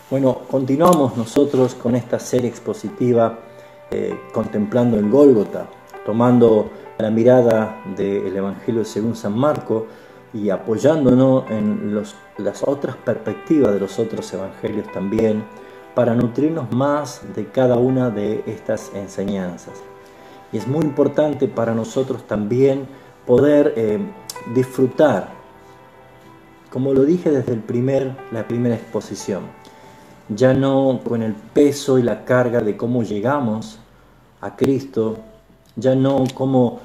Bueno, continuamos nosotros con esta serie expositiva contemplando el Gólgota, tomando la mirada del Evangelio según San Marcos y apoyándonos en las otras perspectivas de los otros evangelios también, para nutrirnos más de cada una de estas enseñanzas. Y es muy importante para nosotros también poder disfrutar, como lo dije desde la primera exposición, ya no con el peso y la carga de cómo llegamos a Cristo, ya no como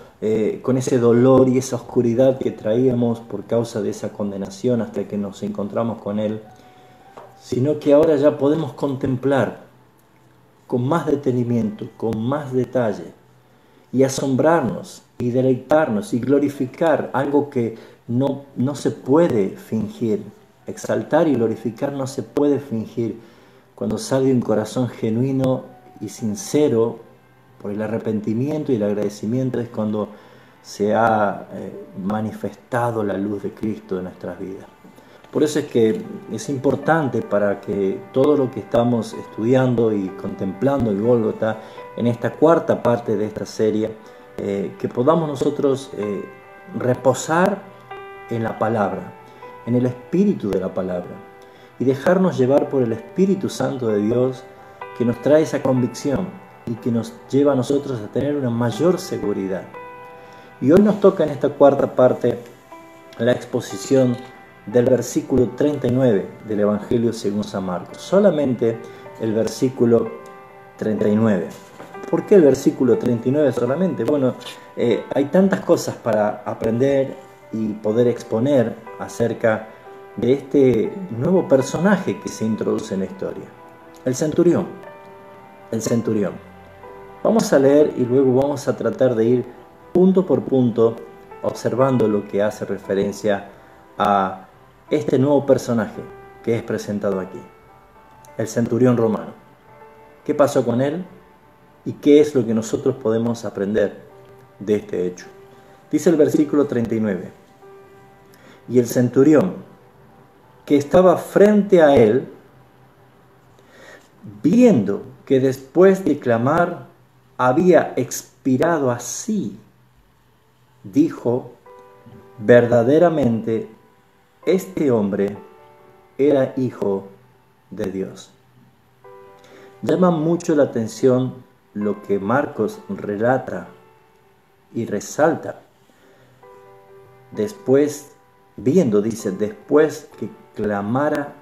con ese dolor y esa oscuridad que traíamos por causa de esa condenación hasta que nos encontramos con Él, sino que ahora ya podemos contemplar con más detenimiento, con más detalle, y asombrarnos y deleitarnos y glorificar algo que no se puede fingir. Exaltar y glorificar no se puede fingir. Cuando sale de un corazón genuino y sincero por el arrepentimiento y el agradecimiento, es cuando se ha manifestado la luz de Cristo en nuestras vidas. Por eso es que es importante, para que todo lo que estamos estudiando y contemplando el Gólgota en esta cuarta parte de esta serie, que podamos nosotros reposar en la palabra, en el espíritu de la palabra, y dejarnos llevar por el Espíritu Santo de Dios, que nos trae esa convicción y que nos lleva a nosotros a tener una mayor seguridad. Y hoy nos toca en esta cuarta parte la exposición del versículo 39 del Evangelio según San Marcos. Solamente el versículo 39. ¿Por qué el versículo 39 solamente? Bueno, hay tantas cosas para aprender y poder exponer acerca de este nuevo personaje que se introduce en la historia. El centurión. El centurión. Vamos a leer y luego vamos a tratar de ir punto por punto observando lo que hace referencia a este nuevo personaje que es presentado aquí. El centurión romano. ¿Qué pasó con él? ¿Y qué es lo que nosotros podemos aprender de este hecho? Dice el versículo 39. Y el centurión, que estaba frente a él, viendo que después de clamar había expirado así, dijo: verdaderamente este hombre era hijo de Dios. Llama mucho la atención lo que Marcos relata y resalta. Después, dice, después que clamara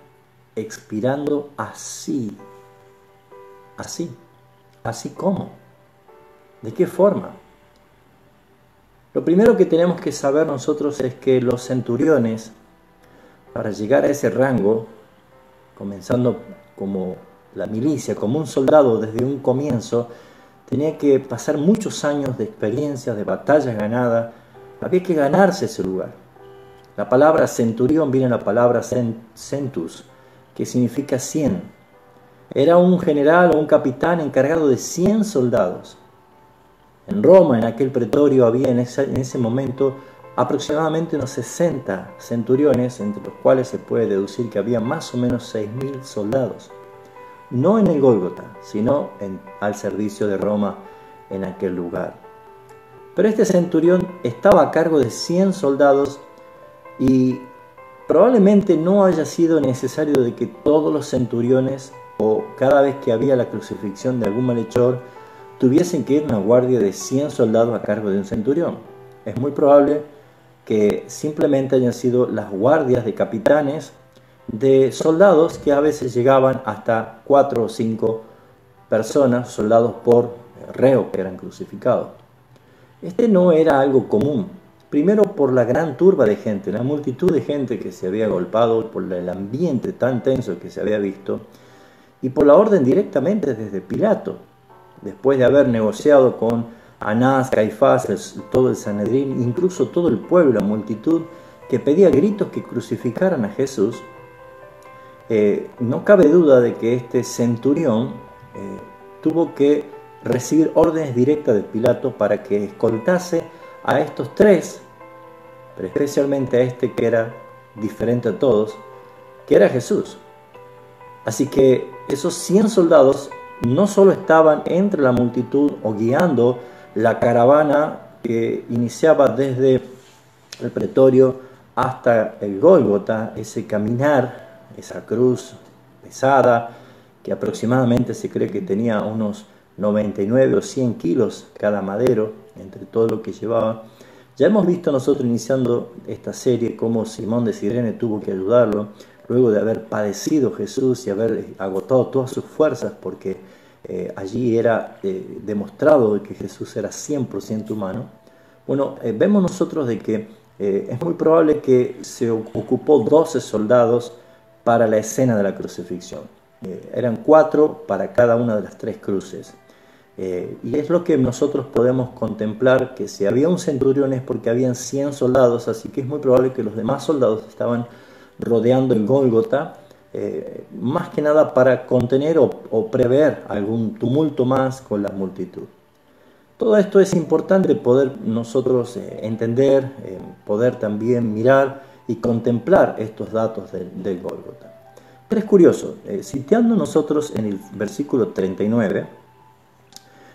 expirando así. ¿Así cómo? ¿De qué forma? Lo primero que tenemos que saber nosotros es que los centuriones, para llegar a ese rango, comenzando como la milicia, como un soldado desde un comienzo, tenía que pasar muchos años de experiencia, de batallas ganadas. Había que ganarse ese lugar. La palabra centurión viene de la palabra centus, que significa 100. Era un general o un capitán encargado de 100 soldados. En Roma, en aquel pretorio, había en ese momento aproximadamente unos 60 centuriones, entre los cuales se puede deducir que había más o menos 6.000 soldados. No en el Gólgota, sino al servicio de Roma en aquel lugar. Pero este centurión estaba a cargo de 100 soldados, y probablemente no haya sido necesario de que todos los centuriones, o cada vez que había la crucifixión de algún malhechor, tuviesen que ir a una guardia de 100 soldados a cargo de un centurión. Es muy probable que simplemente hayan sido las guardias de capitanes de soldados, que a veces llegaban hasta 4 o 5 personas, soldados por reo que eran crucificados. Este no era algo común, primero por la gran turba de gente, la multitud de gente que se había agolpado, por el ambiente tan tenso que se había visto, y por la orden directamente desde Pilato, después de haber negociado con Anás, Caifás, todo el Sanedrín, incluso todo el pueblo, la multitud que pedía a gritos que crucificaran a Jesús. No cabe duda de que este centurión tuvo que recibir órdenes directas de Pilato para que escoltase a estos tres, pero especialmente a este que era diferente a todos, que era Jesús. Así que esos 100 soldados no solo estaban entre la multitud o guiando la caravana que iniciaba desde el pretorio hasta el Gólgota, ese caminar, esa cruz pesada, que aproximadamente se cree que tenía unos 99 o 100 kilos cada madero, entre todo lo que llevaba. Ya hemos visto nosotros iniciando esta serie cómo Simón de Cirene tuvo que ayudarlo, luego de haber padecido Jesús y haber agotado todas sus fuerzas, porque allí era demostrado que Jesús era 100% humano. Bueno, vemos nosotros de que es muy probable que se ocupó 12 soldados para la escena de la crucifixión. Eran 4 para cada una de las 3 cruces. Y es lo que nosotros podemos contemplar, que si había un centurión es porque habían 100 soldados, así que es muy probable que los demás soldados estaban rodeando el Gólgota, más que nada para contener o prever algún tumulto más con la multitud. Todo esto es importante poder nosotros entender, poder también mirar y contemplar estos datos del Gólgota. Pero es curioso, citando nosotros en el versículo 39,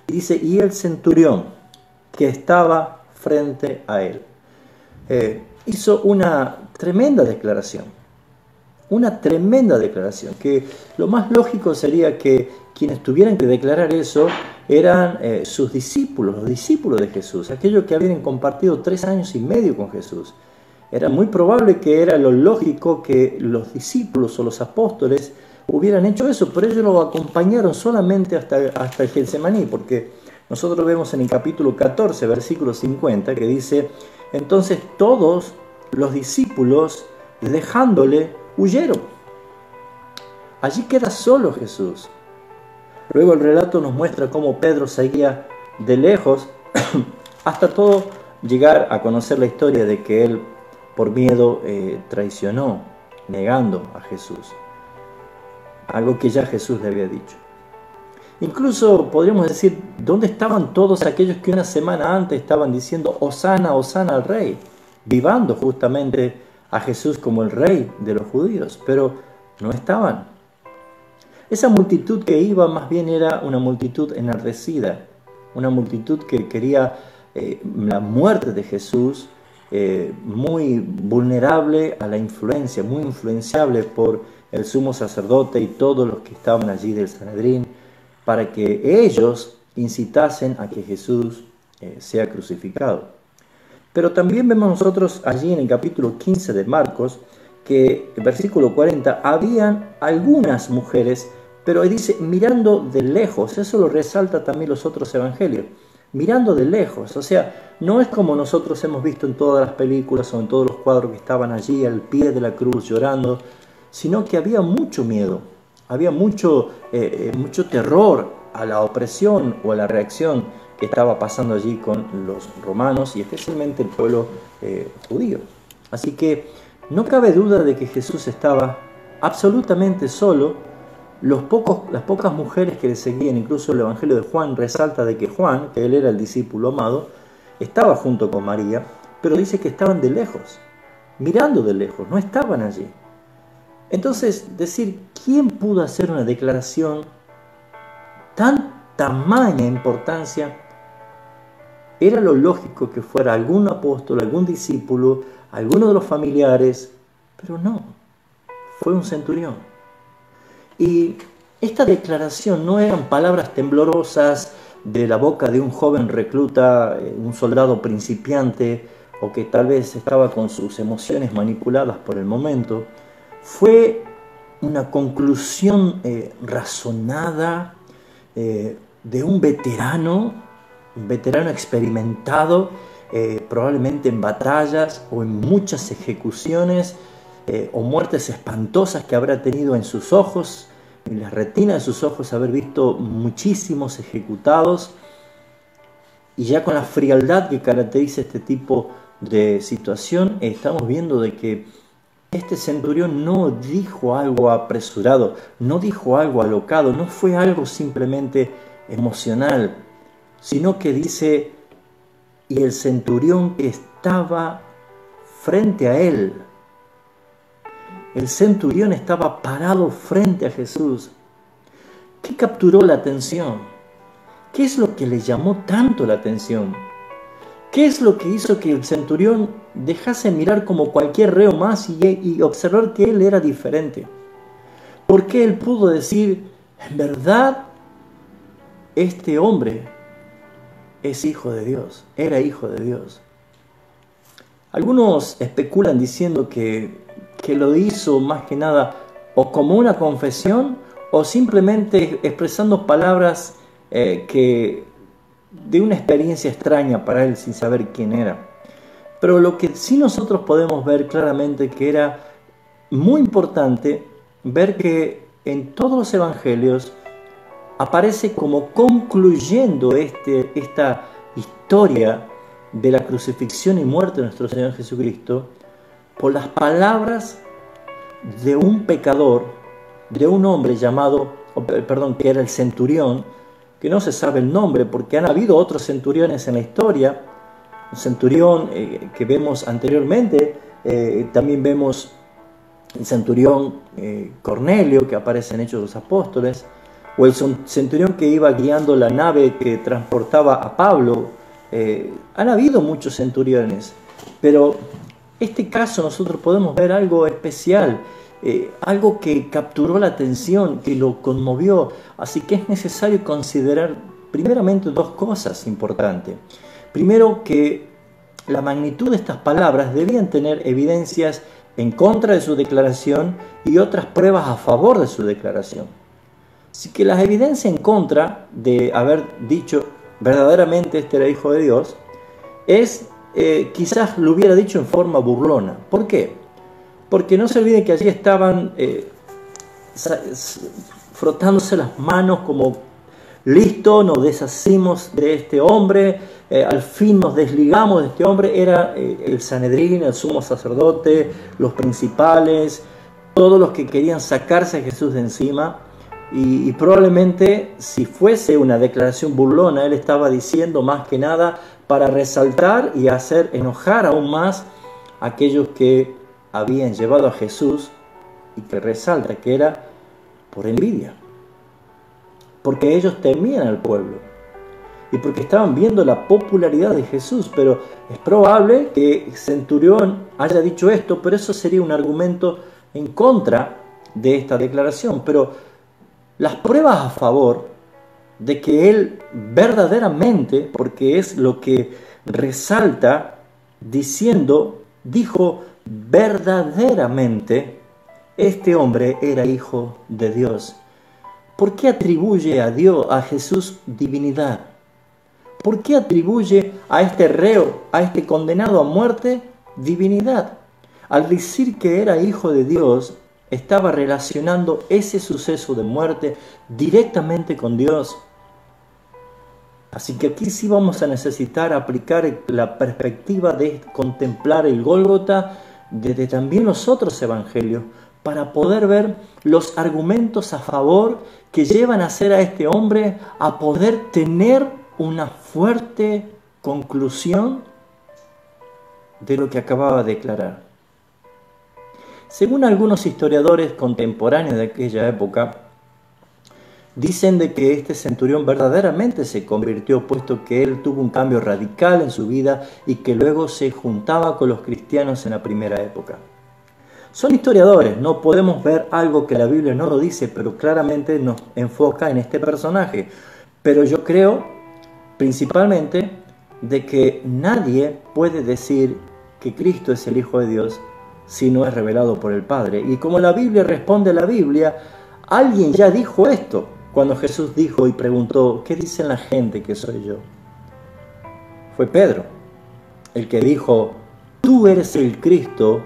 dice, y el centurión que estaba frente a él hizo una tremenda declaración, que lo más lógico sería que quienes tuvieran que declarar eso eran sus discípulos, los discípulos de Jesús, aquellos que habían compartido 3 años y medio con Jesús. Era muy probable que era lo lógico que los discípulos o los apóstoles hubieran hecho eso, pero ellos lo acompañaron solamente hasta el Getsemaní, porque nosotros vemos en el capítulo 14, versículo 50, que dice, entonces todos los discípulos, dejándole, huyeron. Allí queda solo Jesús. Luego el relato nos muestra cómo Pedro seguía de lejos hasta todo llegar a conocer la historia de que él por miedo traicionó, negando a Jesús. Algo que ya Jesús le había dicho. Incluso podríamos decir, ¿dónde estaban todos aquellos que una semana antes estaban diciendo Hosana, Hosana al Rey? Vivando justamente a Jesús como el Rey de los judíos, pero no estaban. Esa multitud que iba más bien era una multitud enardecida, una multitud que quería la muerte de Jesús, muy vulnerable a la influencia, muy influenciable por el sumo sacerdote y todos los que estaban allí del Sanedrín, para que ellos incitasen a que Jesús sea crucificado. Pero también vemos nosotros allí en el capítulo 15 de Marcos, que en el versículo 40, habían algunas mujeres, pero ahí dice mirando de lejos, eso lo resalta también los otros evangelios, mirando de lejos, o sea, no es como nosotros hemos visto en todas las películas o en todos los cuadros que estaban allí al pie de la cruz llorando, sino que había mucho miedo, había mucho terror a la opresión o a la reacción que estaba pasando allí con los romanos y especialmente el pueblo judío. Así que no cabe duda de que Jesús estaba absolutamente solo. Las pocas mujeres que le seguían, incluso el Evangelio de Juan resalta de que Juan, que él era el discípulo amado, estaba junto con María, pero dice que estaban de lejos, mirando de lejos, no estaban allí. Entonces, decir, ¿quién pudo hacer una declaración tan tamaña importancia? Era lo lógico que fuera algún apóstol, algún discípulo, alguno de los familiares, pero no, fue un centurión. Y esta declaración no eran palabras temblorosas de la boca de un joven recluta, un soldado principiante, o que tal vez estaba con sus emociones manipuladas por el momento. Fue una conclusión razonada de un veterano experimentado, probablemente en batallas o en muchas ejecuciones o muertes espantosas que habrá tenido en sus ojos, en la retina de sus ojos, haber visto muchísimos ejecutados, y ya con la frialdad que caracteriza este tipo de situación, estamos viendo de que este centurión no dijo algo apresurado, no dijo algo alocado, no fue algo simplemente emocional, sino que dice, y el centurión que estaba frente a él. el centurión estaba parado frente a Jesús. ¿Qué capturó la atención? ¿Qué es lo que le llamó tanto la atención? ¿Qué es lo que hizo que el centurión dejase mirar como cualquier reo más y observar que él era diferente? ¿Por qué él pudo decir, en verdad, este hombre es hijo de Dios, era hijo de Dios? Algunos especulan diciendo que lo hizo más que nada o como una confesión o simplemente expresando palabras de una experiencia extraña para él sin saber quién era. Pero lo que sí nosotros podemos ver claramente que era muy importante ver que en todos los evangelios aparece como concluyendo esta historia de la crucifixión y muerte de nuestro Señor Jesucristo por las palabras de un pecador, de un hombre que era el centurión, que no se sabe el nombre porque han habido otros centuriones en la historia. Un centurión que vemos anteriormente, también vemos el centurión Cornelio que aparece en Hechos de los Apóstoles, o el centurión que iba guiando la nave que transportaba a Pablo. Han habido muchos centuriones, pero este caso nosotros podemos ver algo especial, algo que capturó la atención, que lo conmovió. Así que es necesario considerar primeramente dos cosas importantes. Primero, que la magnitud de estas palabras debían tener evidencias en contra de su declaración y otras pruebas a favor de su declaración. Así que las evidencias en contra de haber dicho verdaderamente este era hijo de Dios es quizás lo hubiera dicho en forma burlona. ¿Por qué? Porque no se olviden que allí estaban frotándose las manos como listo, nos deshacimos de este hombre, al fin nos desligamos de este hombre. Era el Sanedrín, el sumo sacerdote, los principales, todos los que querían sacarse a Jesús de encima. Y probablemente si fuese una declaración burlona, él estaba diciendo más que nada para resaltar y hacer enojar aún más a aquellos que habían llevado a Jesús, y que resalta que era por envidia, porque ellos temían al pueblo y porque estaban viendo la popularidad de Jesús. Pero es probable que el centurión haya dicho esto, pero eso sería un argumento en contra de esta declaración. Pero las pruebas a favor de que él verdaderamente, porque es lo que resalta dijo verdaderamente, este hombre era hijo de Dios. ¿Por qué atribuye a Jesús divinidad? ¿Por qué atribuye a este reo, a este condenado a muerte, divinidad? Al decir que era hijo de Dios, estaba relacionando ese suceso de muerte directamente con Dios. Así que aquí sí vamos a necesitar aplicar la perspectiva de contemplar el Gólgota desde también los otros evangelios, para poder ver los argumentos a favor que llevan a hacer a este hombre a poder tener una fuerte conclusión de lo que acababa de declarar. Según algunos historiadores contemporáneos de aquella época, dicen de que este centurión verdaderamente se convirtió, puesto que él tuvo un cambio radical en su vida y que luego se juntaba con los cristianos en la primera época. Son historiadores, no podemos ver algo que la Biblia no lo dice, pero claramente nos enfoca en este personaje. Pero yo creo principalmente de que nadie puede decir que Cristo es el Hijo de Dios si no es revelado por el Padre. Y como la Biblia responde a la Biblia, alguien ya dijo esto cuando Jesús dijo y preguntó: ¿qué dicen la gente que soy yo? Fue Pedro el que dijo: tú eres el Cristo,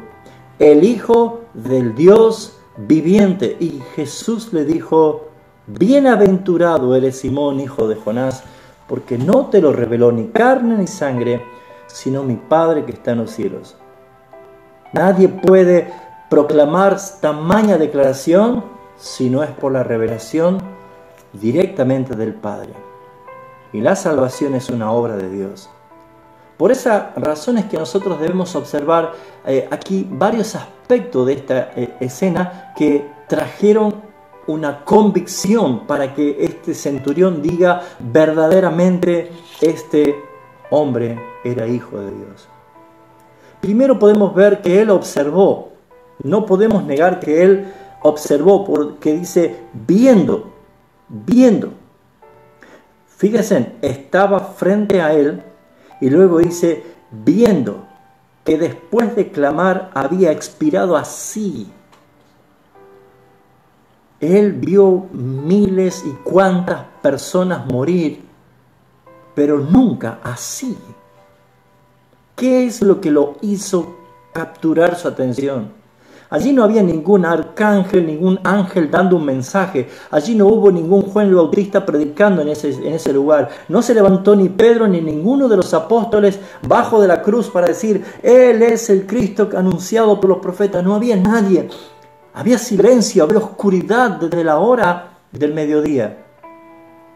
el Hijo del Dios viviente. Y Jesús le dijo: bienaventurado eres Simón, hijo de Jonás, porque no te lo reveló ni carne ni sangre, sino mi Padre que está en los cielos. Nadie puede proclamar tamaña declaración si no es por la revelación directamente del Padre. Y la salvación es una obra de Dios. Por esa razón es que nosotros debemos observar aquí varios aspectos de esta escena que trajeron una convicción para que este centurión diga verdaderamente este hombre era hijo de Dios. Primero podemos ver que él observó. No podemos negar que él observó, porque dice viendo. Fíjense, estaba frente a él y luego dice viendo que después de clamar había expirado así. Él vio miles y cuantas personas morir, pero nunca así. ¿Qué es lo que lo hizo capturar su atención? Allí no había ningún arcángel, ningún ángel dando un mensaje. Allí no hubo ningún Juan el Bautista predicando en ese lugar. No se levantó ni Pedro ni ninguno de los apóstoles bajo de la cruz para decir, Él es el Cristo anunciado por los profetas. No había nadie. Había silencio, había oscuridad desde la hora del mediodía.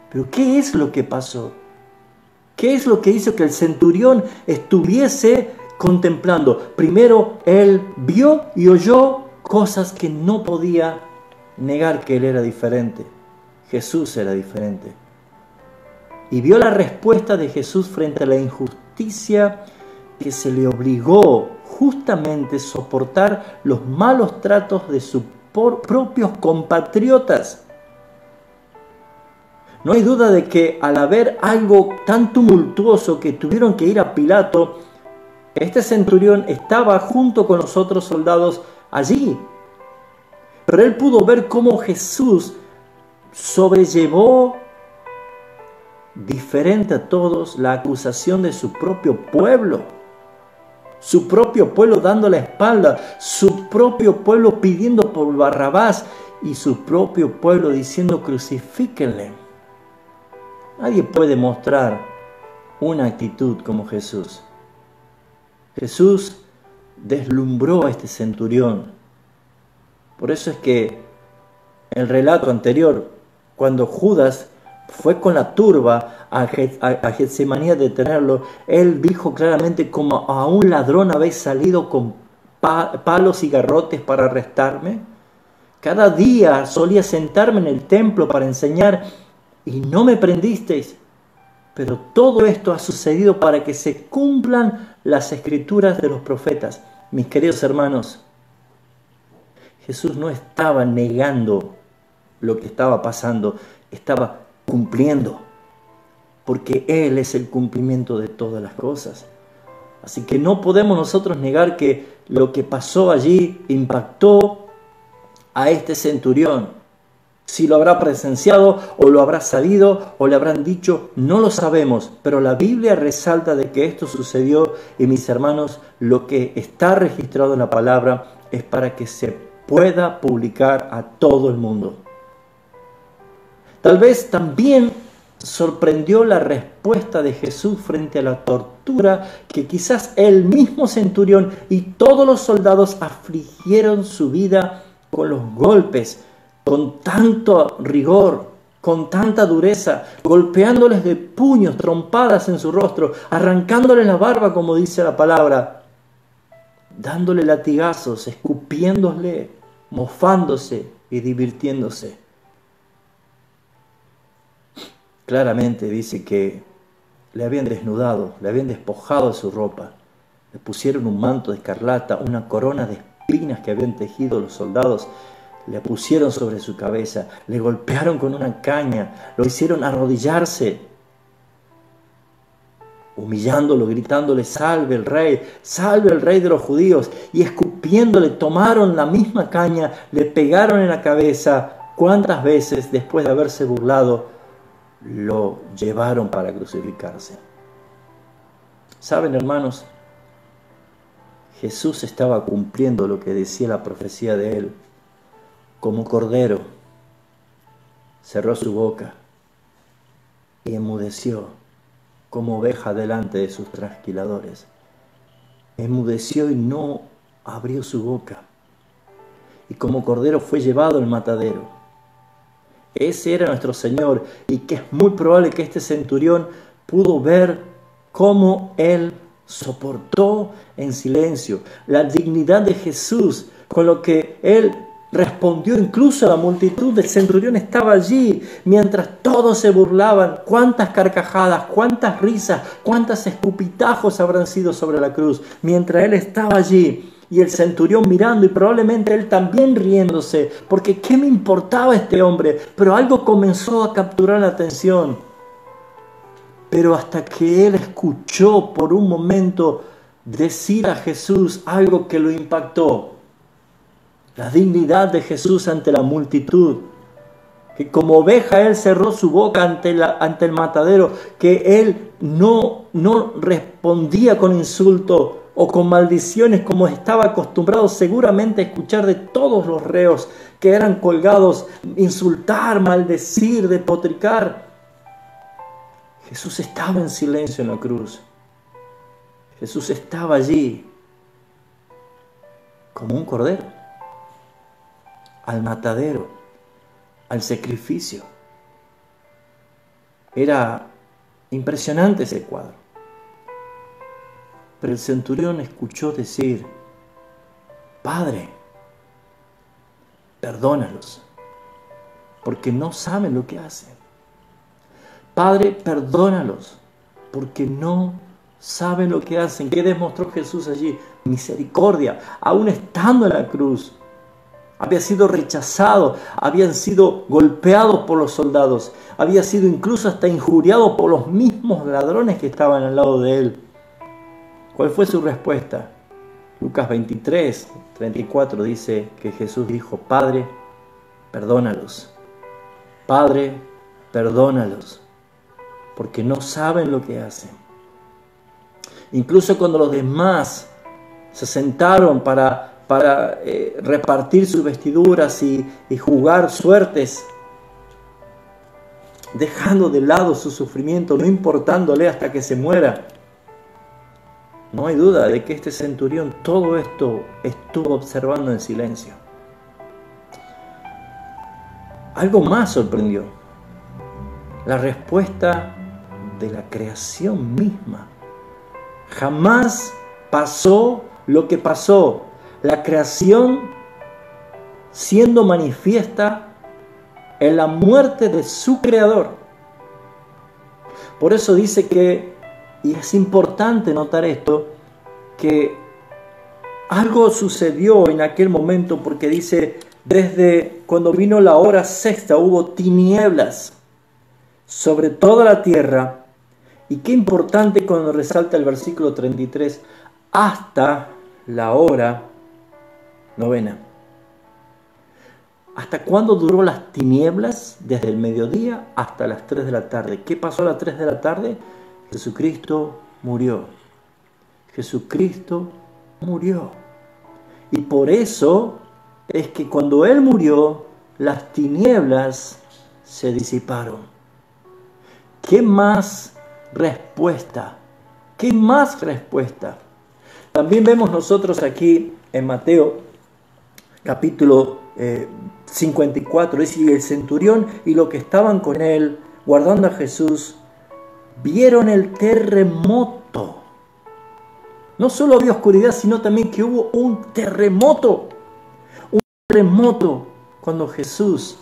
Pero ¿qué es lo que pasó? ¿Qué es lo que hizo que el centurión estuviese contemplando? Primero, él vio y oyó cosas que no podía negar que él era diferente. Jesús era diferente. Y vio la respuesta de Jesús frente a la injusticia que se le obligó justamente a soportar los malos tratos de sus propios compatriotas. No hay duda de que al haber algo tan tumultuoso que tuvieron que ir a Pilato, este centurión estaba junto con los otros soldados allí. Pero él pudo ver cómo Jesús sobrellevó diferente a todos la acusación de su propio pueblo. Su propio pueblo dando la espalda, su propio pueblo pidiendo por Barrabás y su propio pueblo diciendo crucifíquenle. Nadie puede mostrar una actitud como Jesús. Jesús deslumbró a este centurión. Por eso es que el relato anterior, cuando Judas fue con la turba a Getsemaní a detenerlo, él dijo claramente, como a un ladrón habéis salido con palos y garrotes para arrestarme. Cada día solía sentarme en el templo para enseñar y no me prendisteis. Pero todo esto ha sucedido para que se cumplan las escrituras de los profetas. Mis queridos hermanos, Jesús no estaba negando lo que estaba pasando, estaba cumpliendo, porque Él es el cumplimiento de todas las cosas. Así que no podemos nosotros negar que lo que pasó allí impactó a este centurión. Si lo habrá presenciado o lo habrá sabido o le habrán dicho, no lo sabemos, pero la Biblia resalta de que esto sucedió y mis hermanos, lo que está registrado en la palabra es para que se pueda publicar a todo el mundo. Tal vez también sorprendió la respuesta de Jesús frente a la tortura que quizás el mismo centurión y todos los soldados afligieron su vida con los golpes, con tanto rigor, con tanta dureza, golpeándoles de puños, trompadas en su rostro, arrancándoles la barba, como dice la palabra, dándole latigazos, escupiéndole, mofándose y divirtiéndose. Claramente dice que le habían desnudado, le habían despojado de su ropa, le pusieron un manto de escarlata, una corona de espinas que habían tejido los soldados, le pusieron sobre su cabeza, le golpearon con una caña, lo hicieron arrodillarse, humillándolo, gritándole, salve el rey de los judíos, y escupiéndole, tomaron la misma caña, le pegaron en la cabeza. ¿Cuántas veces después de haberse burlado lo llevaron para crucificarse? ¿Saben, hermanos? Jesús estaba cumpliendo lo que decía la profecía de él. Como cordero, cerró su boca y enmudeció como oveja delante de sus trasquiladores. Enmudeció y no abrió su boca. Y como cordero fue llevado al matadero. Ese era nuestro Señor, y que es muy probable que este centurión pudo ver cómo Él soportó en silencio. La dignidad de Jesús, con lo que Él respondió incluso a la multitud del centurión, estaba allí, mientras todos se burlaban. Cuántas carcajadas, cuántas risas, cuántos escupitajos habrán sido sobre la cruz, mientras Él estaba allí. Y el centurión mirando, y probablemente él también riéndose, porque ¿qué me importaba este hombre? Pero algo comenzó a capturar la atención. Pero hasta que él escuchó por un momento decir a Jesús algo que lo impactó. La dignidad de Jesús ante la multitud. Que como oveja él cerró su boca ante el matadero. Que él no respondía con insulto o con maldiciones como estaba acostumbrado seguramente a escuchar de todos los reos que eran colgados, insultar, maldecir, despotricar. Jesús estaba en silencio en la cruz. Jesús estaba allí como un cordero, al matadero, al sacrificio. Era impresionante ese cuadro. Pero el centurión escuchó decir: Padre, perdónalos, porque no saben lo que hacen. Padre, perdónalos, porque no saben lo que hacen. ¿Qué demostró Jesús allí? Misericordia, aún estando en la cruz. Había sido rechazado, habían sido golpeados por los soldados, había sido incluso hasta injuriado por los mismos ladrones que estaban al lado de él. ¿Cuál fue su respuesta? Lucas 23, 34 dice que Jesús dijo: Padre, perdónalos. Padre, perdónalos, porque no saben lo que hacen. Incluso cuando los demás se sentaron para repartir sus vestiduras y jugar suertes, dejando de lado su sufrimiento, no importándole hasta que se muera, no hay duda de que este centurión todo esto estuvo observando en silencio. Algo más sorprendió: la respuesta de la creación misma. Jamás pasó lo que pasó. La creación siendo manifiesta en la muerte de su creador. Por eso dice que, y es importante notar esto, que algo sucedió en aquel momento, porque dice: desde cuando vino la hora sexta hubo tinieblas sobre toda la tierra. Y qué importante cuando resalta el versículo 33, hasta la hora novena. ¿Hasta cuándo duró las tinieblas? Desde el mediodía hasta las 3 de la tarde. ¿Qué pasó a las 3 de la tarde? Jesucristo murió. Jesucristo murió. Y por eso es que cuando Él murió, las tinieblas se disiparon. ¿Qué más respuesta? ¿Qué más respuesta? También vemos nosotros aquí en Mateo capítulo 54, dice: y el centurión y los que estaban con él guardando a Jesús vieron el terremoto. No solo había oscuridad, sino también que hubo un terremoto. Un terremoto cuando Jesús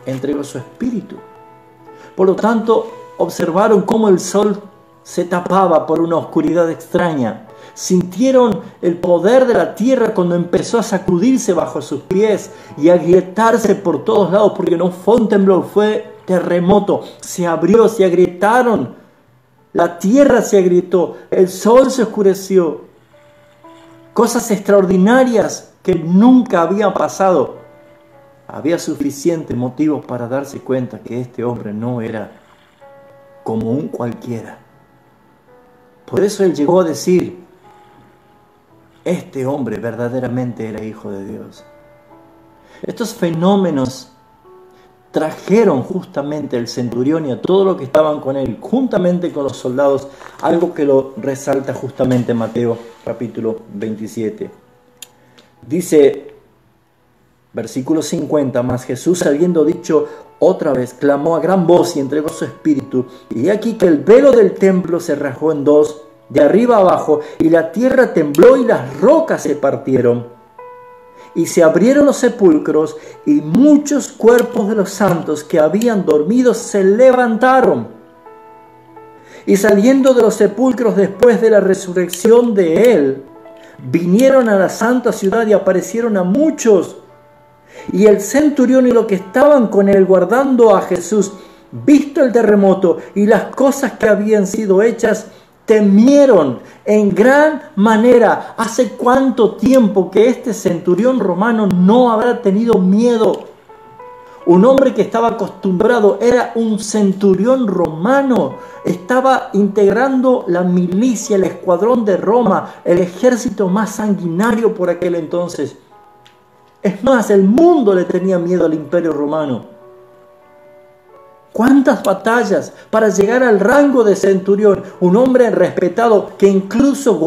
entregó su espíritu. Por lo tanto, observaron cómo el sol se tapaba por una oscuridad extraña. Sintieron el poder de la tierra cuando empezó a sacudirse bajo sus pies y a agrietarse por todos lados, porque no fue un temblor, fue terremoto. Se abrió, se agrietaron. La tierra se agrietó, el sol se oscureció. Cosas extraordinarias que nunca habían pasado. Había suficientes motivos para darse cuenta que este hombre no era como un cualquiera. Por eso él llegó a decir: este hombre verdaderamente era hijo de Dios. Estos fenómenos trajeron justamente al centurión y a todos los que estaban con él, juntamente con los soldados, algo que lo resalta justamente Mateo capítulo 27. Dice, versículo 50, mas Jesús, habiendo dicho otra vez, clamó a gran voz y entregó su espíritu. Y aquí que el velo del templo se rasgó en dos, de arriba abajo, y la tierra tembló y las rocas se partieron, y se abrieron los sepulcros, y muchos cuerpos de los santos que habían dormido se levantaron. Y saliendo de los sepulcros después de la resurrección de él, vinieron a la santa ciudad y aparecieron a muchos. Y el centurión y los que estaban con él guardando a Jesús, visto el terremoto y las cosas que habían sido hechas, temieron en gran manera. ¿Hace cuánto tiempo que este centurión romano no habrá tenido miedo? Un hombre que estaba acostumbrado, era un centurión romano, estaba integrando la milicia, el escuadrón de Roma, el ejército más sanguinario por aquel entonces. Es más, el mundo le tenía miedo al imperio romano. ¿Cuántas batallas para llegar al rango de centurión? Un hombre respetado que incluso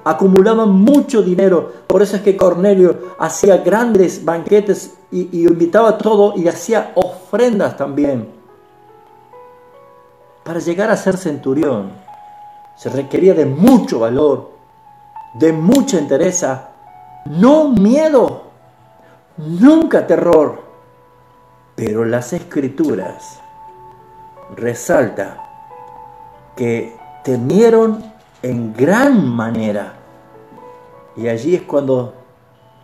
acumulaban mucho dinero. Por eso es que Cornelio hacía grandes banquetes y invitaba a todo y hacía ofrendas también. Para llegar a ser centurión se requería de mucho valor, de mucha entereza, no miedo, nunca terror. Pero las Escrituras resalta que temieron en gran manera. Y allí es cuando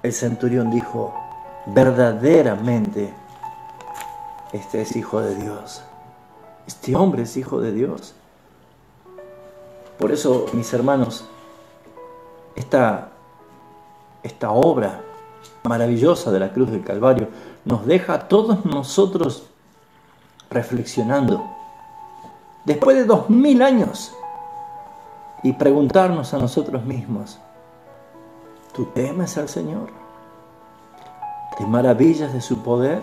el centurión dijo: verdaderamente, este es hijo de Dios. Este hombre es hijo de Dios. Por eso, mis hermanos, esta obra maravillosa de la cruz del Calvario nos deja a todos nosotros reflexionando después de 2000 años y preguntarnos a nosotros mismos: ¿tú temes al Señor? ¿Te maravillas de su poder?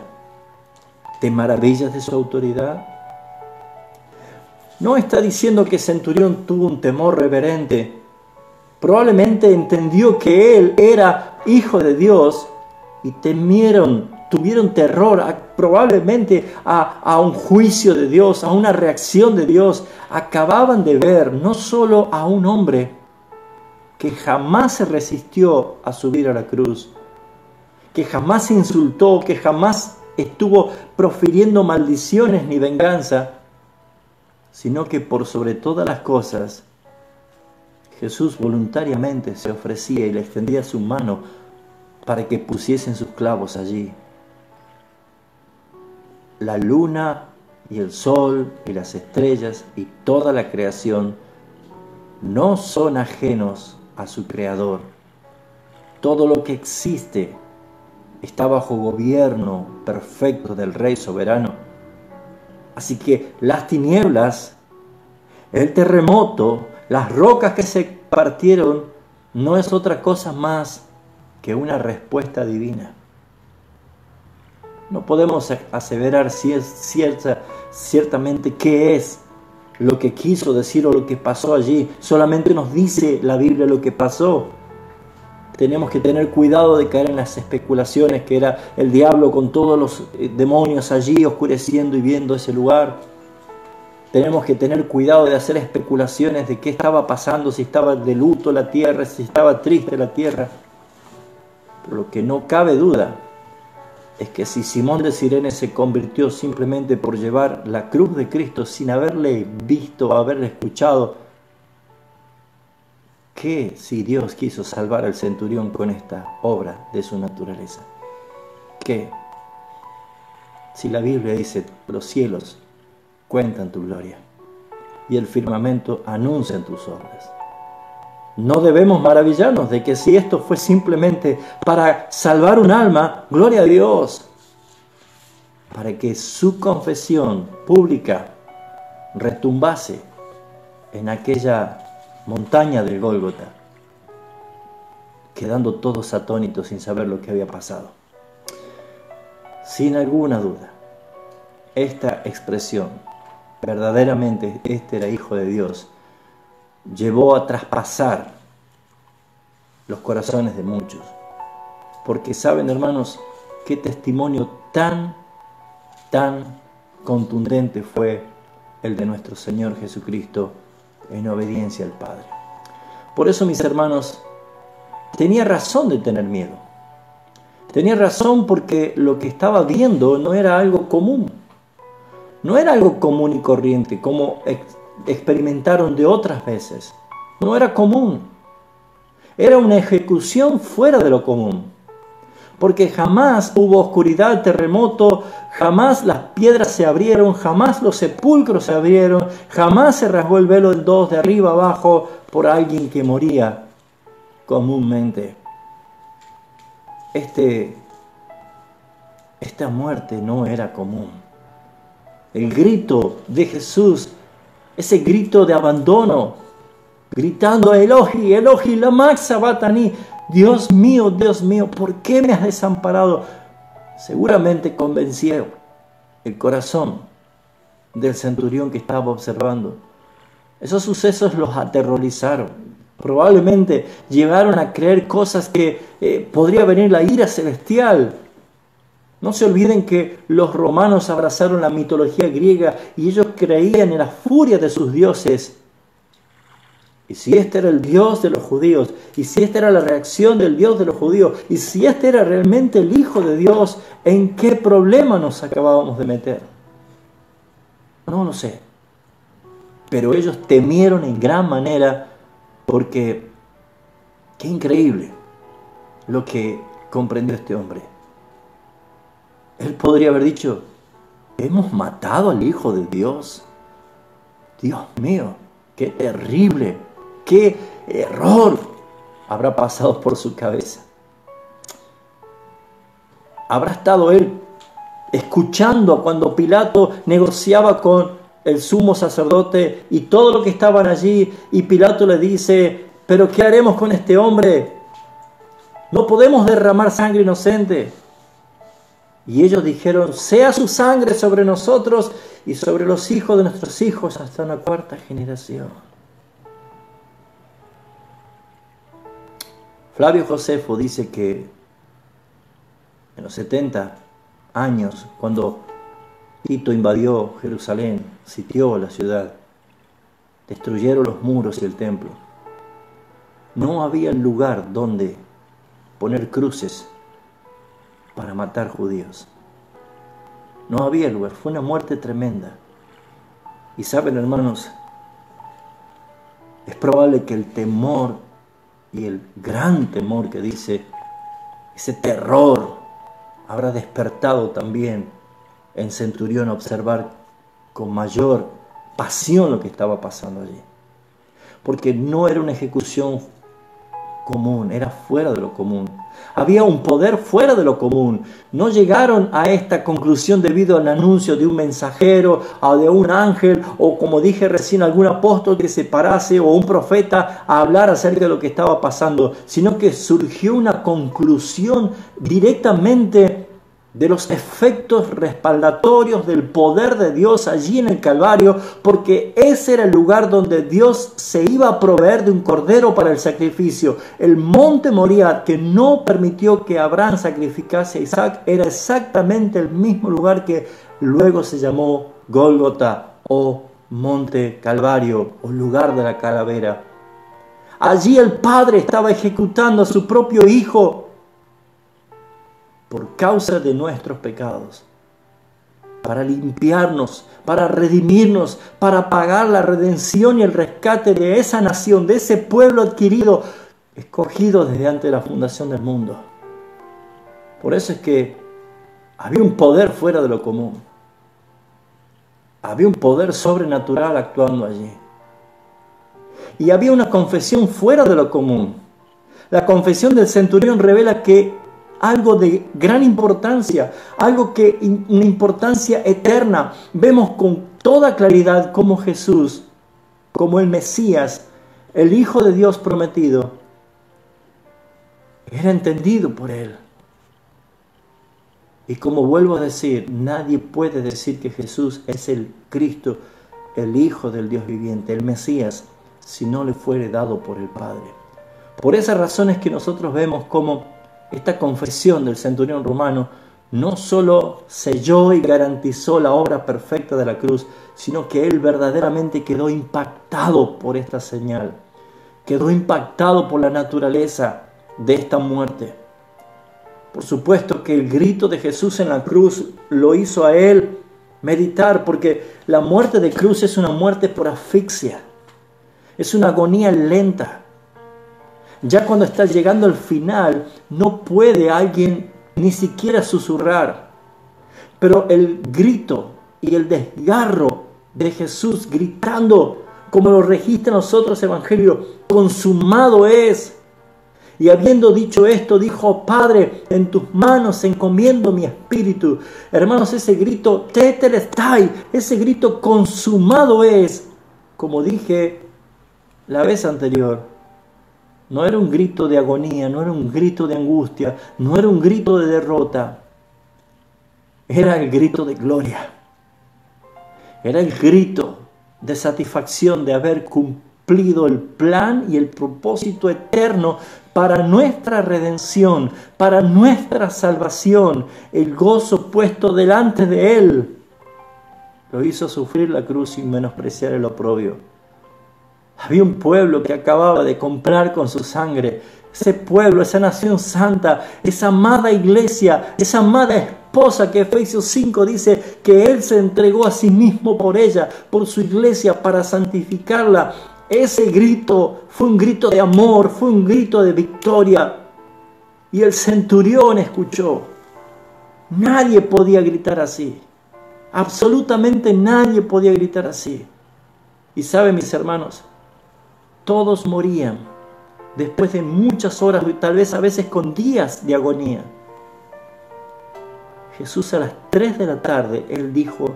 ¿Te maravillas de su autoridad? No está diciendo que Centurión tuvo un temor reverente. Probablemente entendió que él era hijo de Dios y tuvieron terror probablemente a un juicio de Dios, a una reacción de Dios. Acababan de ver no solo a un hombre que jamás se resistió a subir a la cruz, que jamás insultó, que jamás estuvo profiriendo maldiciones ni venganza, sino que por sobre todas las cosas Jesús voluntariamente se ofrecía y le extendía su mano para que pusiesen sus clavos allí. La luna y el sol y las estrellas y toda la creación no son ajenos a su Creador. Todo lo que existe está bajo gobierno perfecto del Rey soberano. Así que las tinieblas, el terremoto, las rocas que se partieron, no es otra cosa más que una respuesta divina. No podemos aseverar si es ciertamente qué es lo que quiso decir o lo que pasó allí. Solamente nos dice la Biblia lo que pasó. Tenemos que tener cuidado de caer en las especulaciones, que era el diablo con todos los demonios allí oscureciendo y viendo ese lugar. Tenemos que tener cuidado de hacer especulaciones de qué estaba pasando, si estaba de luto la tierra, si estaba triste la tierra. Pero lo que no cabe duda es que si Simón de Cirene se convirtió simplemente por llevar la cruz de Cristo sin haberle visto o haberle escuchado, ¿qué si Dios quiso salvar al centurión con esta obra de su naturaleza? ¿Qué si la Biblia dice: los cielos cuentan tu gloria y el firmamento anuncia tus obras? No debemos maravillarnos de que si esto fue simplemente para salvar un alma, gloria a Dios, para que su confesión pública retumbase en aquella montaña del Gólgota, quedando todos atónitos sin saber lo que había pasado. Sin alguna duda, esta expresión, verdaderamente este era hijo de Dios, llevó a traspasar los corazones de muchos. Porque saben, hermanos, qué testimonio tan contundente fue el de nuestro Señor Jesucristo en obediencia al Padre. Por eso, mis hermanos, tenía razón de tener miedo. Tenía razón porque lo que estaba viendo no era algo común. No era algo común y corriente como experimentaron de otras veces. No era común. Era una ejecución fuera de lo común. Porque jamás hubo oscuridad, terremoto, jamás las piedras se abrieron, jamás los sepulcros se abrieron, jamás se rasgó el velo en dos de arriba abajo por alguien que moría comúnmente. Esta muerte no era común. El grito de Jesús, ese grito de abandono, gritando Elohi, Elohi, lama sabachthani, Dios mío, ¿por qué me has desamparado? Seguramente convenció el corazón del centurión que estaba observando. Esos sucesos los aterrorizaron. Probablemente llegaron a creer cosas que podría venir la ira celestial. No se olviden que los romanos abrazaron la mitología griega y ellos creían en la furia de sus dioses. Y si este era el Dios de los judíos, y si esta era la reacción del Dios de los judíos, y si este era realmente el Hijo de Dios, ¿en qué problema nos acabábamos de meter? No lo sé. Pero ellos temieron en gran manera porque qué increíble lo que comprendió este hombre. Él podría haber dicho, ¿hemos matado al Hijo de Dios? Dios mío, qué terrible. ¡Qué error habrá pasado por su cabeza! ¿Habrá estado él escuchando cuando Pilato negociaba con el sumo sacerdote y todo lo que estaban allí? Y Pilato le dice, ¿pero qué haremos con este hombre? No podemos derramar sangre inocente. Y ellos dijeron, sea su sangre sobre nosotros y sobre los hijos de nuestros hijos hasta una cuarta generación. Flavio Josefo dice que en los 70 años, cuando Tito invadió Jerusalén, sitió la ciudad, destruyeron los muros y el templo, no había lugar donde poner cruces para matar judíos. No había lugar, fue una muerte tremenda. Y saben, hermanos, es probable que el temor y el gran temor que dice, ese terror habrá despertado también en Centurión a observar con mayor pasión lo que estaba pasando allí. Porque no era una ejecución común, era fuera de lo común. Había un poder fuera de lo común. No llegaron a esta conclusión debido al anuncio de un mensajero o de un ángel o, como dije recién, algún apóstol que se parase o un profeta a hablar acerca de lo que estaba pasando, sino que surgió una conclusión directamente de los efectos respaldatorios del poder de Dios allí en el Calvario, porque ese era el lugar donde Dios se iba a proveer de un cordero para el sacrificio. El monte Moriah, que no permitió que Abraham sacrificase a Isaac, era exactamente el mismo lugar que luego se llamó Gólgota o monte Calvario o lugar de la calavera. Allí el Padre estaba ejecutando a su propio Hijo por causa de nuestros pecados, para limpiarnos, para redimirnos, para pagar la redención y el rescate de esa nación, de ese pueblo adquirido, escogido desde antes de la fundación del mundo. Por eso es que había un poder fuera de lo común. Había un poder sobrenatural actuando allí. Y había una confesión fuera de lo común. La confesión del centurión revela que algo de gran importancia, una importancia eterna. Vemos con toda claridad cómo Jesús, como el Mesías, el Hijo de Dios prometido, era entendido por él. Y como vuelvo a decir, nadie puede decir que Jesús es el Cristo, el Hijo del Dios viviente, el Mesías, si no le fuere dado por el Padre. Por esas razones que nosotros vemos como esta confesión del centurión romano no solo selló y garantizó la obra perfecta de la cruz, sino que él verdaderamente quedó impactado por esta señal. Quedó impactado por la naturaleza de esta muerte. Por supuesto que el grito de Jesús en la cruz lo hizo a él meditar, porque la muerte de cruz es una muerte por asfixia. Es una agonía lenta. Ya cuando está llegando al final, no puede alguien ni siquiera susurrar. Pero el grito y el desgarro de Jesús gritando, como lo registran los otros evangelios, consumado es. Y habiendo dicho esto, dijo: Padre, en tus manos encomiendo mi espíritu. Hermanos, ese grito, tetelestai, ese grito consumado es, como dije la vez anterior, no era un grito de agonía, no era un grito de angustia, no era un grito de derrota. Era el grito de gloria. Era el grito de satisfacción de haber cumplido el plan y el propósito eterno para nuestra redención, para nuestra salvación. El gozo puesto delante de Él lo hizo sufrir la cruz sin menospreciar el oprobio. Había un pueblo que acababa de comprar con su sangre. Ese pueblo, esa nación santa, esa amada iglesia, esa amada esposa que Efesios 5 dice que Él se entregó a sí mismo por ella, por su iglesia, para santificarla. Ese grito fue un grito de amor, fue un grito de victoria. Y el centurión escuchó. Nadie podía gritar así. Absolutamente nadie podía gritar así. Y saben, mis hermanos, todos morían después de muchas horas, tal vez a veces con días de agonía. Jesús a las 3 de la tarde, Él dijo: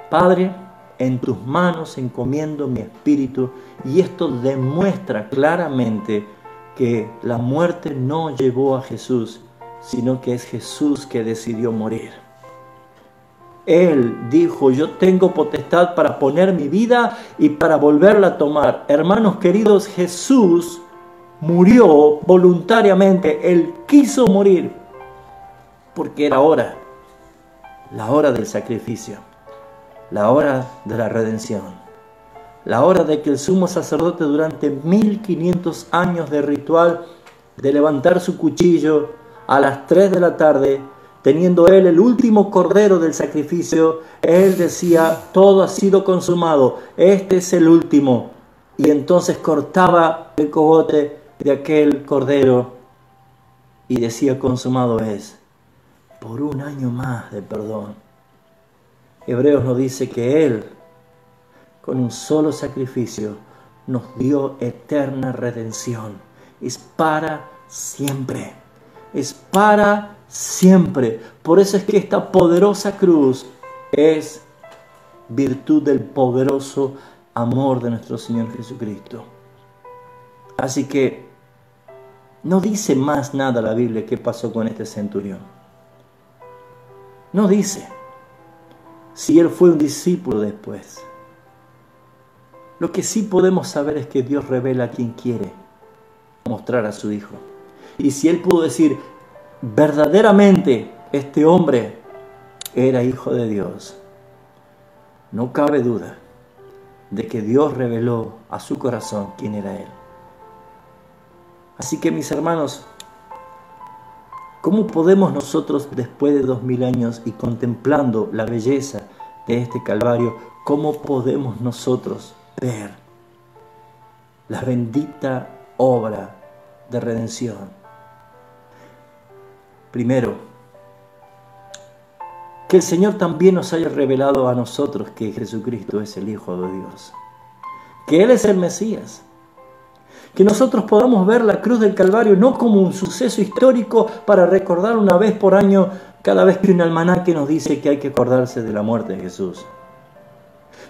Padre, en tus manos encomiendo mi espíritu. Y esto demuestra claramente que la muerte no llevó a Jesús, sino que es Jesús que decidió morir. Él dijo: yo tengo potestad para poner mi vida y para volverla a tomar. Hermanos queridos, Jesús murió voluntariamente. Él quiso morir porque era la hora del sacrificio, la hora de la redención, la hora de que el sumo sacerdote, durante 1500 años de ritual, de levantar su cuchillo a las 3 de la tarde, teniendo él el último cordero del sacrificio, él decía: todo ha sido consumado, este es el último. Y entonces cortaba el cogote de aquel cordero y decía: consumado es, por un año más de perdón. Hebreos nos dice que Él, con un solo sacrificio, nos dio eterna redención. Es para siempre. Es para siempre. Por eso es que esta poderosa cruz es virtud del poderoso amor de nuestro Señor Jesucristo. Así que no dice más nada la Biblia qué pasó con este centurión. No dice si él fue un discípulo después. Lo que sí podemos saber es que Dios revela a quien quiere mostrar a su Hijo. Y si él pudo decir: verdaderamente este hombre era hijo de Dios, no cabe duda de que Dios reveló a su corazón quién era él. Así que, mis hermanos, ¿cómo podemos nosotros, después de 2000 años y contemplando la belleza de este Calvario, cómo podemos nosotros ver la bendita obra de redención? Primero, que el Señor también nos haya revelado a nosotros que Jesucristo es el Hijo de Dios, que Él es el Mesías. Que nosotros podamos ver la cruz del Calvario no como un suceso histórico para recordar una vez por año, cada vez que un almanaque nos dice que hay que acordarse de la muerte de Jesús,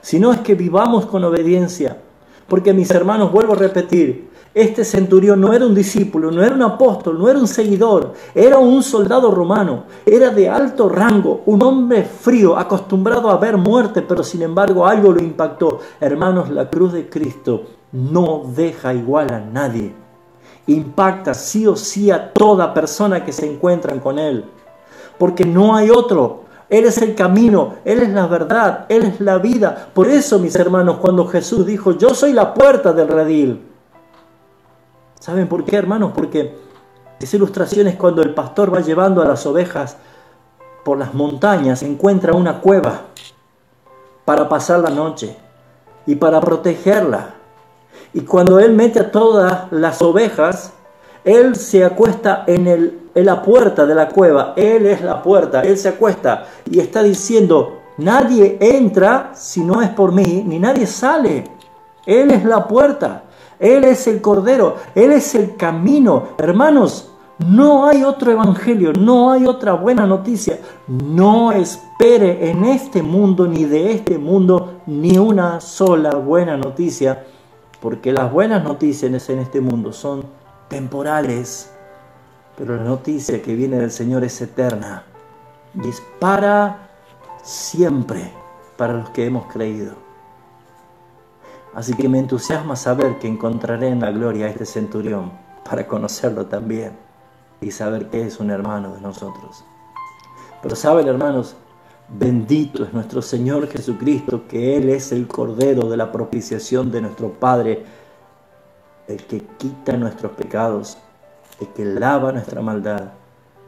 sino es que vivamos con obediencia. Porque, mis hermanos, vuelvo a repetir, este centurión no era un discípulo, no era un apóstol, no era un seguidor, era un soldado romano, era de alto rango, un hombre frío, acostumbrado a ver muerte, pero sin embargo algo lo impactó. Hermanos, la cruz de Cristo no deja igual a nadie. Impacta sí o sí a toda persona que se encuentran con Él. porque no hay otro. Él es el camino, Él es la verdad, Él es la vida. Por eso, mis hermanos, cuando Jesús dijo, yo soy la puerta del redil. ¿Saben por qué, hermanos? Porque esa ilustración es cuando el pastor va llevando a las ovejas por las montañas, encuentra una cueva para pasar la noche y para protegerla. Y cuando Él mete a todas las ovejas, Él se acuesta en la puerta de la cueva. Él es la puerta, Él se acuesta y está diciendo, nadie entra si no es por mí, ni nadie sale. Él es la puerta, Él es el Cordero, Él es el camino. Hermanos, no hay otro evangelio, no hay otra buena noticia. No espere en este mundo ni de este mundo ni una sola buena noticia, porque las buenas noticias en este mundo son temporales, pero la noticia que viene del Señor es eterna y es para siempre, para los que hemos creído. Así que me entusiasma saber que encontraré en la gloria a este centurión para conocerlo también y saber que es un hermano de nosotros. Pero saben, hermanos, bendito es nuestro Señor Jesucristo, que Él es el Cordero de la propiciación de nuestro Padre, el que quita nuestros pecados, el que lava nuestra maldad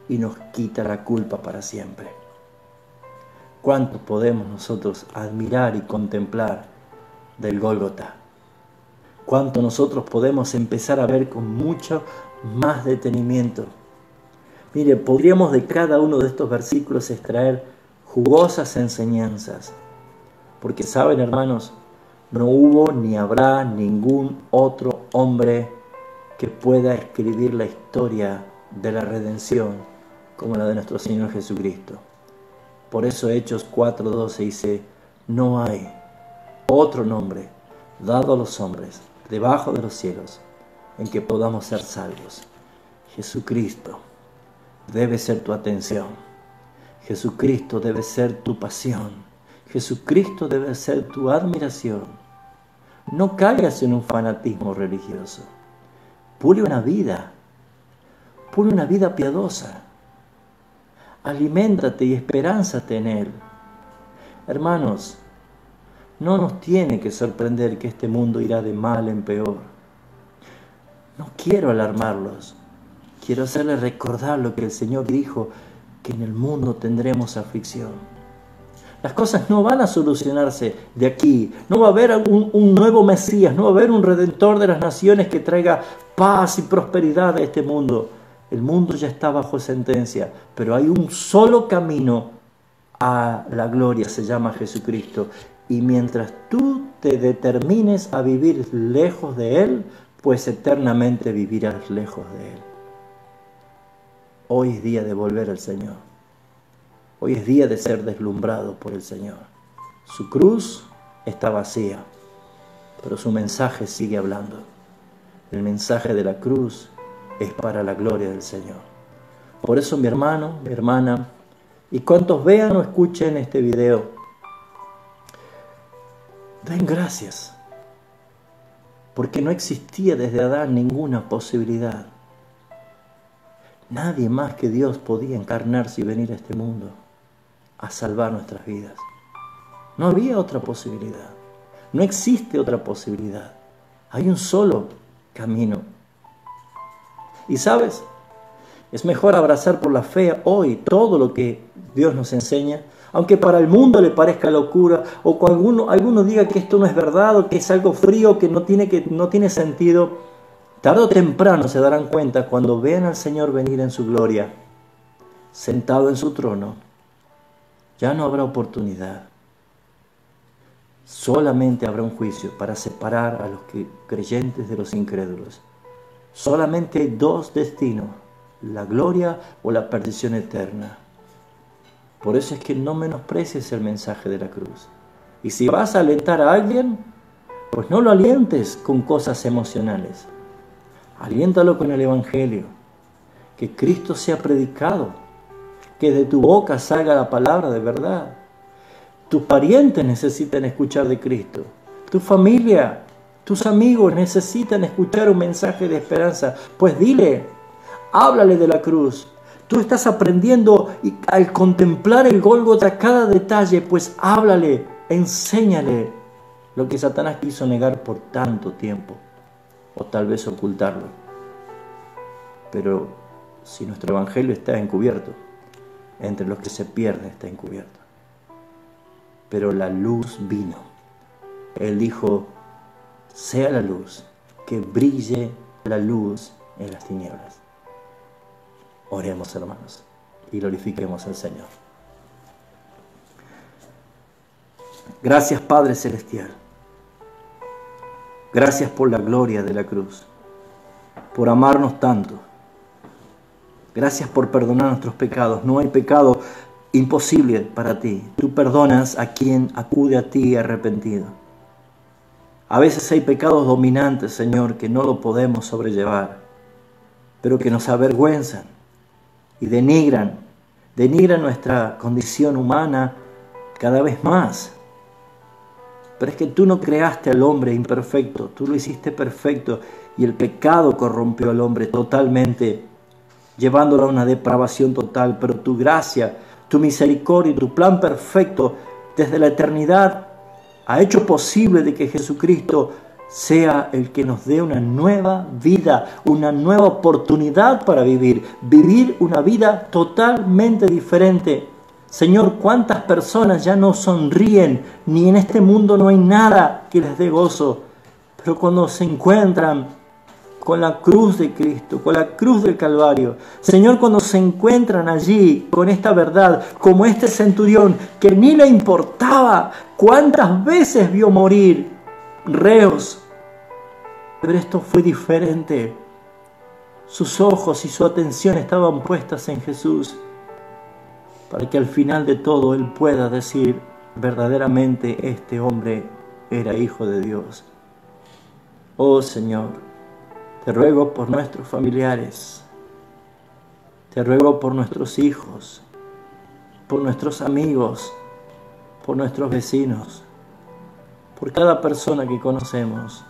y nos quita la culpa para siempre. ¿Cuánto podemos nosotros admirar y contemplar del Gólgota? ¿Cuánto nosotros podemos empezar a ver con mucho más detenimiento? Mire, podríamos de cada uno de estos versículos extraer jugosas enseñanzas, porque saben, hermanos, no hubo ni habrá ningún otro hombre que pueda escribir la historia de la redención como la de nuestro Señor Jesucristo. Por eso Hechos 4:12 dice, no hay otro nombre dado a los hombres debajo de los cielos en que podamos ser salvos. Jesucristo debe ser tu atención. Jesucristo debe ser tu pasión. Jesucristo debe ser tu admiración. No caigas en un fanatismo religioso. Pule una vida piadosa. Aliméntate y esperánzate en Él. Hermanos, no nos tiene que sorprender que este mundo irá de mal en peor. No quiero alarmarlos. Quiero hacerles recordar lo que el Señor dijo, que en el mundo tendremos aflicción. Las cosas no van a solucionarse de aquí. No va a haber un nuevo Mesías, no va a haber un Redentor de las naciones que traiga paz y prosperidad a este mundo. El mundo ya está bajo sentencia, pero hay un solo camino a la gloria, se llama Jesucristo. Y mientras tú te determines a vivir lejos de Él, pues eternamente vivirás lejos de Él. Hoy es día de volver al Señor. Hoy es día de ser deslumbrado por el Señor. Su cruz está vacía, pero su mensaje sigue hablando. El mensaje de la cruz es para la gloria del Señor. Por eso, mi hermano, mi hermana, y cuantos vean o escuchen este video, den gracias, porque no existía desde Adán ninguna posibilidad. Nadie más que Dios podía encarnarse y venir a este mundo a salvar nuestras vidas. No había otra posibilidad. No existe otra posibilidad. Hay un solo camino. Y ¿sabes? Es mejor abrazar por la fe hoy todo lo que Dios nos enseña, aunque para el mundo le parezca locura, o cuando alguno diga que esto no es verdad, o que es algo frío, que no tiene sentido. Tarde o temprano se darán cuenta cuando vean al Señor venir en su gloria, sentado en su trono. Ya no habrá oportunidad. Solamente habrá un juicio para separar a los creyentes de los incrédulos. Solamente hay dos destinos, la gloria o la perdición eterna. Por eso es que no menosprecies el mensaje de la cruz. Y si vas a alentar a alguien, pues no lo alientes con cosas emocionales. Aliéntalo con el Evangelio, que Cristo sea predicado, que de tu boca salga la palabra de verdad. Tus parientes necesitan escuchar de Cristo, tu familia, tus amigos necesitan escuchar un mensaje de esperanza. Pues dile, háblale de la cruz, Tú estás aprendiendo y al contemplar el Gólgota cada detalle, pues háblale, enséñale lo que Satanás quiso negar por tanto tiempo, o tal vez ocultarlo. Pero si nuestro evangelio está encubierto, entre los que se pierden está encubierto. Pero la luz vino. Él dijo, sea la luz, que brille la luz en las tinieblas. Oremos, hermanos, y glorifiquemos al Señor. Gracias, Padre Celestial. Gracias por la gloria de la cruz, por amarnos tanto. Gracias por perdonar nuestros pecados. No hay pecado imposible para ti. Tú perdonas a quien acude a ti arrepentido. A veces hay pecados dominantes, Señor, que no lo podemos sobrellevar, pero que nos avergüenzan y denigran nuestra condición humana cada vez más. Pero es que tú no creaste al hombre imperfecto, tú lo hiciste perfecto, y el pecado corrompió al hombre totalmente, llevándolo a una depravación total. Pero tu gracia, tu misericordia y tu plan perfecto desde la eternidad ha hecho posible de que Jesucristo sea el que nos dé una nueva vida, una nueva oportunidad para vivir una vida totalmente diferente. Señor, ¿cuántas personas ya no sonríen? Ni en este mundo no hay nada que les dé gozo. Pero cuando se encuentran con la cruz de Cristo, con la cruz del Calvario, Señor, cuando se encuentran allí con esta verdad, como este centurión que ni le importaba cuántas veces vio morir reos, pero esto fue diferente. Sus ojos y su atención estaban puestas en Jesús, para que al final de todo Él pueda decir, verdaderamente este hombre era hijo de Dios. Oh Señor, te ruego por nuestros familiares, te ruego por nuestros hijos, por nuestros amigos, por nuestros vecinos, por cada persona que conocemos.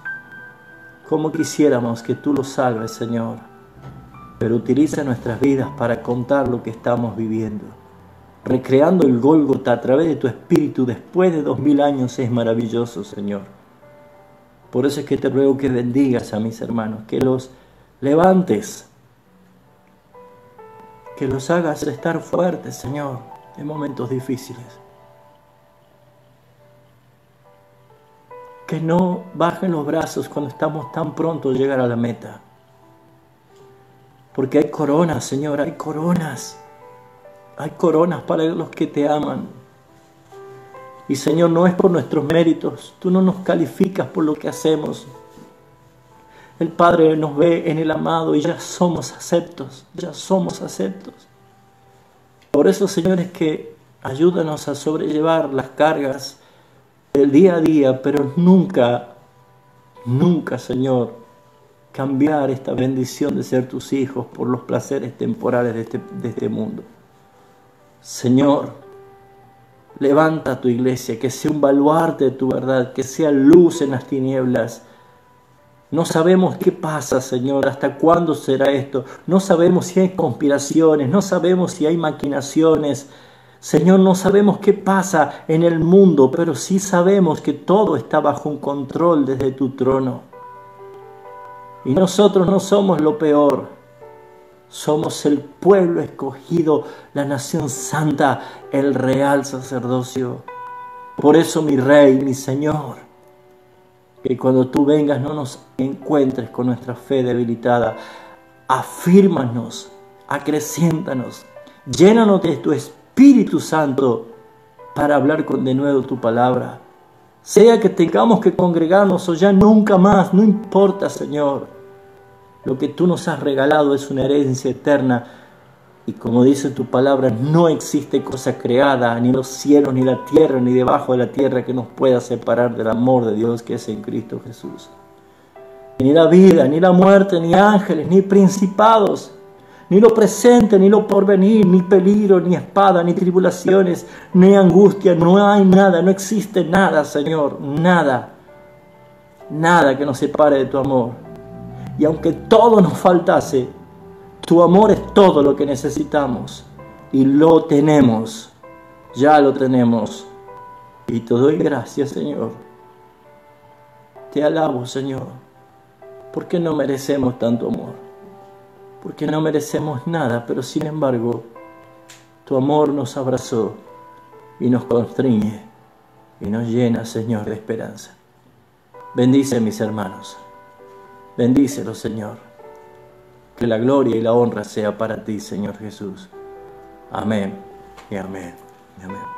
Como quisiéramos que tú los salves, Señor, pero utiliza nuestras vidas para contar lo que estamos viviendo. Recreando el Gólgota a través de tu Espíritu después de 2000 años es maravilloso, Señor. Por eso es que te ruego que bendigas a mis hermanos, que los levantes, que los hagas estar fuertes, Señor, en momentos difíciles. Que no bajen los brazos cuando estamos tan pronto a llegar a la meta. Porque hay coronas, Señor, hay coronas. Hay coronas para los que te aman. Y Señor, no es por nuestros méritos. Tú no nos calificas por lo que hacemos. El Padre nos ve en el amado y ya somos aceptos. Ya somos aceptos. Por eso, Señor, es que ayúdanos a sobrellevar las cargas del día a día, pero nunca, Señor, cambiar esta bendición de ser tus hijos por los placeres temporales de este mundo. Señor, levanta tu iglesia, que sea un baluarte de tu verdad, que sea luz en las tinieblas. No sabemos qué pasa, Señor, hasta cuándo será esto. No sabemos si hay conspiraciones, no sabemos si hay maquinaciones. Señor, no sabemos qué pasa en el mundo, pero sí sabemos que todo está bajo un control desde tu trono. Y nosotros no somos lo peor. Somos el pueblo escogido, la nación santa, el real sacerdocio. Por eso, mi Rey, mi Señor, que cuando tú vengas no nos encuentres con nuestra fe debilitada. Afírmanos, acreciéntanos, llénanos de tu Espíritu Santo para hablar con de nuevo tu palabra. Sea que tengamos que congregarnos o ya nunca más, no importa, Señor. Lo que tú nos has regalado es una herencia eterna. Y como dice tu palabra, no existe cosa creada, ni los cielos, ni la tierra, ni debajo de la tierra, que nos pueda separar del amor de Dios que es en Cristo Jesús. Ni la vida, ni la muerte, ni ángeles, ni principados, ni lo presente, ni lo porvenir, ni peligro, ni espada, ni tribulaciones, ni angustia. No hay nada, no existe nada, Señor, nada. Nada que nos separe de tu amor. Y aunque todo nos faltase, Tu amor es todo lo que necesitamos y lo tenemos, ya lo tenemos. Y te doy gracias, Señor. Te alabo, Señor, porque no merecemos tanto amor, porque no merecemos nada, pero sin embargo, tu amor nos abrazó y nos constriñe y nos llena, Señor, de esperanza. Bendice a mis hermanos, bendícelos, Señor. Que la gloria y la honra sea para ti, Señor Jesús. Amén y amén y amén.